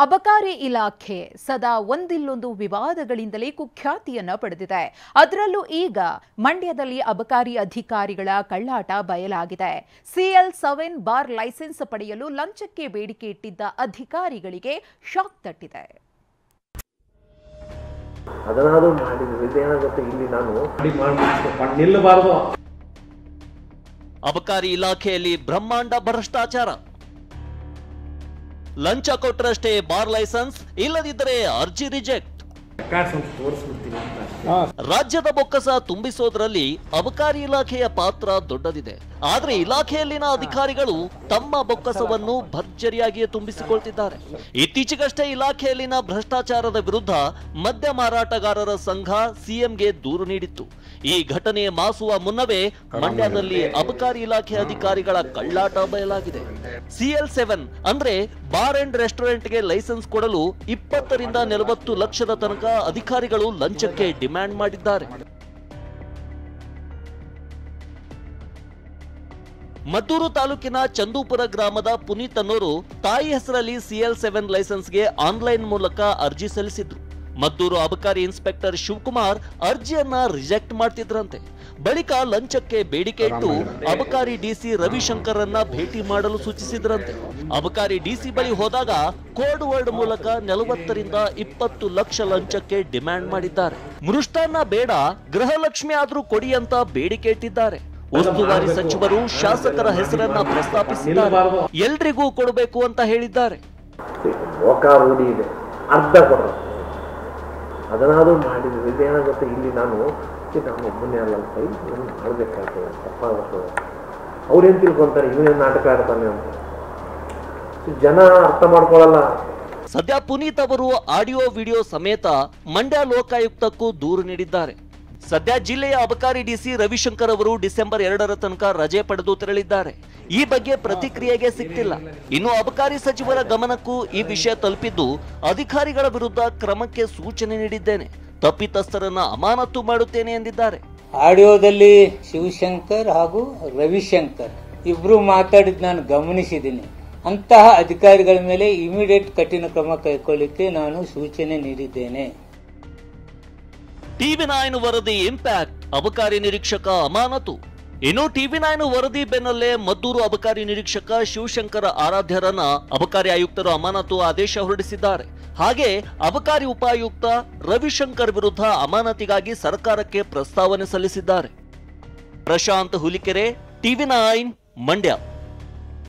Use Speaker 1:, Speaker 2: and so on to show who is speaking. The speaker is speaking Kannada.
Speaker 1: ಅಬಕಾರಿ ಇಲಾಖೆ ಸದಾ ಒಂದಿಲ್ಲೊಂದು ವಿವಾದಗಳಿಂದಲೇ ಕುಖ್ಯಾತಿಯನ್ನ ಪಡೆದಿದೆ. ಅದರಲ್ಲೂ ಈಗ ಮಂಡ್ಯದಲ್ಲಿ ಅಬಕಾರಿ ಅಧಿಕಾರಿಗಳ ಕಳ್ಳಾಟ ಬಯಲಾಗಿದೆ. CL7 ಬಾರ್ ಲೈಸೆನ್ಸ್ ಪಡೆಯಲು ಲಂಚಕ್ಕೆ ಬೇಡಿಕೆ ಇಟ್ಟಿದ್ದ ಅಧಿಕಾರಿಗಳಿಗೆ ಶಾಕ್ ತಟ್ಟಿದೆ.
Speaker 2: ಅಬಕಾರಿ ಇಲಾಖೆಯಲ್ಲಿ ಬ್ರಹ್ಮಾಂಡ ಭ್ರಷ್ಟಾಚಾರ. ಲಂಚ ಕೊಟ್ಟರಷ್ಟೇ ಬಾರ್ ಲೈಸೆನ್ಸ್, ಇಲ್ಲದಿದ್ದರೆ ಅರ್ಜಿ ರಿಜೆಕ್ಟ್. ರಾಜ್ಯದ ಬೊಕ್ಕಸ ತುಂಬಿಸೋದ್ರಲ್ಲಿ ಅಬಕಾರಿ ಇಲಾಖೆಯ ಪಾತ್ರ ದೊಡ್ಡದಿದೆ. ಆದ್ರೆ ಇಲಾಖೆಯಲ್ಲಿನ ಅಧಿಕಾರಿಗಳು ತಮ್ಮ ಬೊಕ್ಕಸವನ್ನು ಭರ್ಜರಿಯಾಗಿಯೇ ತುಂಬಿಸಿಕೊಳ್ತಿದ್ದಾರೆ. ಇತ್ತೀಚೆಗಷ್ಟೇ ಇಲಾಖೆಯಲ್ಲಿನ ಭ್ರಷ್ಟಾಚಾರದ ವಿರುದ್ಧ ಮದ್ಯ ಮಾರಾಟಗಾರರ ಸಂಘ ಸಿಎಂಗೆ ದೂರು ನೀಡಿತ್ತು. ಈ ಘಟನೆ ಮಾಸುವ ಮುನ್ನವೇ ಮಂಡ್ಯದಲ್ಲಿ ಅಬಕಾರಿ ಇಲಾಖೆ ಅಧಿಕಾರಿಗಳ ಕಳ್ಳಾಟ ಬಯಲಾಗಿದೆ. CL7 ಅಂದ್ರೆ ಬಾರ್ ಅಂಡ್ ರೆಸ್ಟೋರೆಂಟ್ಗೆ ಲೈಸೆನ್ಸ್ ಕೊಡಲು 20 ರಿಂದ 40 ಲಕ್ಷದ ತನಕ ಅಧಿಕಾರಿಗಳು ಲಂಚಕ್ಕೆ ಡಿಮ್ಯಾಂಡ್ ಮಾಡಿದ್ದಾರೆ. ಮದ್ದೂರು ತಾಲೂಕಿನ ಚಂದೂಪುರ ಗ್ರಾಮದ ಪುನೀತ್ ಅನ್ನೋರು ತಾಯಿ ಹೆಸರಲ್ಲಿ CL7 ಲೈಸೆನ್ಸ್ಗೆ ಆನ್ಲೈನ್ ಮೂಲಕ ಅರ್ಜಿ ಸಲ್ಲಿಸಿದ್ರು. ಮದ್ದೂರು ಅಬಕಾರಿ ಇನ್ಸ್ಪೆಕ್ಟರ್ ಶಿವಕುಮಾರ್ ಅರ್ಜಿಯನ್ನ ರಿಜೆಕ್ಟ್ ಮಾಡ್ತಿದ್ರಂತೆ. ಬಳಿಕ ಲಂಚಕ್ಕೆ ಬೇಡಿಕೆ ಇಟ್ಟು ಅಬಕಾರಿ ಡಿಸಿ ರವಿಶಂಕರ್ ಅನ್ನ ಭೇಟಿ ಮಾಡಲು ಸೂಚಿಸಿದ್ರಂತೆ. ಅಬಕಾರಿ ಡಿಸಿ ಬಳಿ ಹೋದಾಗ ಕೋಡ್ ವರ್ಡ್ ಮೂಲಕ 40 ರಿಂದ 20 ಲಕ್ಷ ಲಂಚಕ್ಕೆ ಡಿಮ್ಯಾಂಡ್ ಮಾಡಿದ್ದಾರೆ. ಮೃಷ್ಟಾನ್ನ ಬೇಡ, ಗೃಹಲಕ್ಷ್ಮಿ ಆದ್ರೂ ಕೊಡಿ ಅಂತ ಬೇಡಿಕೆ ಇಟ್ಟಿದ್ದಾರೆ. ಉಸ್ತುವಾರಿ ಸಚಿವರು ಶಾಸಕರ ಹೆಸರನ್ನ ಪ್ರಸ್ತಾಪಿಸಿದ್ದಾರೆ. ಎಲ್ರಿಗೂ ಕೊಡಬೇಕು ಅಂತ ಹೇಳಿದ್ದಾರೆ.
Speaker 3: ಅದನ್ನಾದ್ರೂ ಮಾಡಿದ್ವಿ. ಇದೇನಾಗುತ್ತೆ, ಇಲ್ಲಿ ನಾನು ಒಬ್ಬನೇ ಅಲ್ಲ ಮಾಡಬೇಕಾಗ್ತದೆ, ತಪ್ಪಾಗುತ್ತದೆ. ಅವ್ರೇನು ತಿಳ್ಕೊಂತಾರೆ, ಇವನೇನು ನಾಟಕ ಆಡ್ತಾನೆ ಅಂತ ಜನ ಅರ್ಥ ಮಾಡ್ಕೊಳ್ಳಲ್ಲ.
Speaker 2: ಸದ್ಯ ಪುನೀತ್ ಅವರು ಆಡಿಯೋ ವಿಡಿಯೋ ಸಮೇತ ಮಂಡ್ಯ ಲೋಕಾಯುಕ್ತಕ್ಕೂ ದೂರು ನೀಡಿದ್ದಾರೆ. ಸದ್ಯ ಜಿಲ್ಲೆಯ ಅಬಕಾರಿ ಡಿಸಿ ರವಿಶಂಕರ್ ಅವರು ಡಿಸೆಂಬರ್ 2ರ ತನಕ ರಜೆ ಪಡೆದು ತೆರಳಿದ್ದಾರೆ. ಈ ಬಗ್ಗೆ ಪ್ರತಿಕ್ರಿಯೆಗೆ ಸಿಕ್ತಿಲ್ಲ. ಇನ್ನು ಅಬಕಾರಿ ಸಚಿವರ ಗಮನಕ್ಕೂ ಈ ವಿಷಯ ತಲುಪಿದ್ದು ಅಧಿಕಾರಿಗಳ ವಿರುದ್ಧ ಕ್ರಮಕ್ಕೆ ಸೂಚನೆ ನೀಡಿದ್ದೇನೆ, ತಪ್ಪಿತಸ್ಥರನ್ನ ಅಮಾನತು ಮಾಡುತ್ತೇನೆ ಎಂದಿದ್ದಾರೆ.
Speaker 4: ಆಡಿಯೋದಲ್ಲಿ ಶಿವಶಂಕರ್ ಹಾಗೂ ರವಿಶಂಕರ್ ಇಬ್ರು ಮಾತಾಡಿದ್ ನಾನು ಗಮನಿಸಿದ್ದೀನಿ. ಅಂತಹ ಅಧಿಕಾರಿಗಳ ಮೇಲೆ ಇಮಿಡಿಯೇಟ್ ಕಠಿಣ ಕ್ರಮ ಕೈಗೊಳ್ಳಲಿಕ್ಕೆ ನಾನು ಸೂಚನೆ ನೀಡಿದ್ದೇನೆ.
Speaker 2: TV9 ವರದಿ ಇಂಪ್ಯಾಕ್ಟ್, ಅಬಕಾರಿ ನಿರೀಕ್ಷಕ ಅಮಾನತು. ಇನ್ನು TV9 ವರದಿ ಬೆನ್ನಲ್ಲೇ ಮದ್ದೂರು ಅಬಕಾರಿ ನಿರೀಕ್ಷಕ ಶಿವಶಂಕರ ಆರಾಧ್ಯರನ್ನ ಅಬಕಾರಿ ಆಯುಕ್ತರು ಅಮಾನತು ಆದೇಶ ಹೊರಡಿಸಿದ್ದಾರೆ. ಹಾಗೆ ಅಬಕಾರಿ ಉಪಾಯುಕ್ತ ರವಿಶಂಕರ್ ವಿರುದ್ಧ ಅಮಾನತಿಗಾಗಿ ಸರ್ಕಾರಕ್ಕೆ ಪ್ರಸ್ತಾವನೆ ಸಲ್ಲಿಸಿದ್ದಾರೆ. ಪ್ರಶಾಂತ್ ಹುಲಿಕೆರೆ, TV9 ಮಂಡ್ಯ.